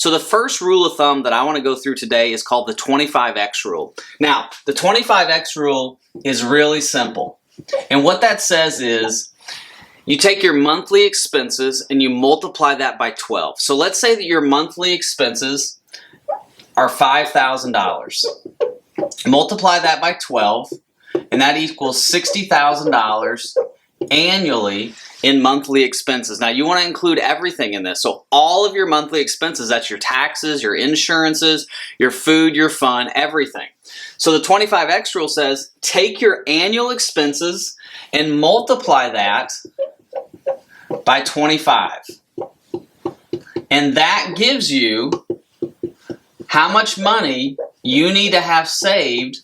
So the first rule of thumb that I want to go through today is called the 25x rule. Now, the 25x rule is really simple. And what that says is you take your monthly expenses and you multiply that by 12. So let's say that your monthly expenses are $5,000. Multiply that by 12, and that equals $60,000 annually in monthly expenses. Now you want to include everything in this. So all of your monthly expenses, that's your taxes, your insurances, your food, your fun, everything. So the 25x rule says take your annual expenses and multiply that by 25. And that gives you how much money you need to have saved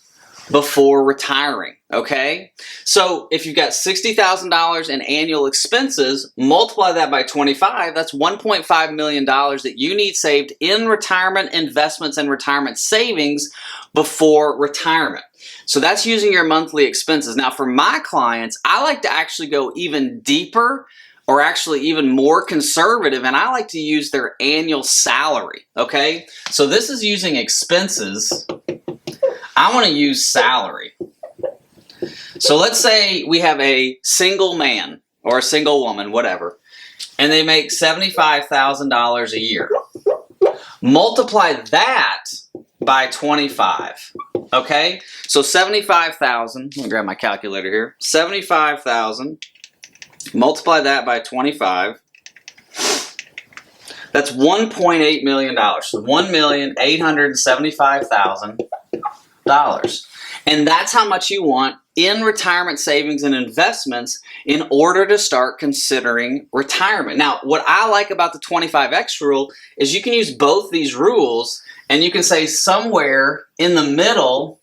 before retiring, okay? So if you've got $60,000 in annual expenses, multiply that by 25, that's $1.5 million that you need saved in retirement investments and retirement savings before retirement. So that's using your monthly expenses. Now for my clients, I like to actually go even deeper or actually even more conservative, and I like to use their annual salary, okay? So this is using expenses. I want to use salary. So let's say we have a single man or a single woman, whatever, and they make $75,000 a year. Multiply that by 25, okay? So 75,000, let me grab my calculator here. 75,000, multiply that by 25. That's $1.8 million. So $1,875,000. And that's how much you want in retirement savings and investments in order to start considering retirement. Now, what I like about the 25x rule is you can use both these rules and you can say somewhere in the middle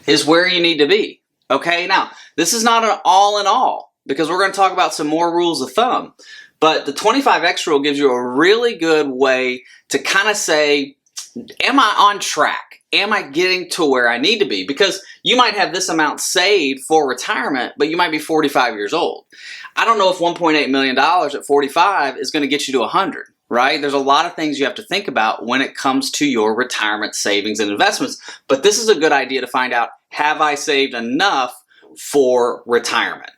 is where you need to be. Okay, now this is not an all in all because we're going to talk about some more rules of thumb. But the 25x rule gives you a really good way to kind of say, am I on track? Am I getting to where I need to be? Because you might have this amount saved for retirement, but you might be 45 years old. I don't know if $1.8 million at 45 is going to get you to 100, right? There's a lot of things you have to think about when it comes to your retirement savings and investments. But this is a good idea to find out, have I saved enough for retirement?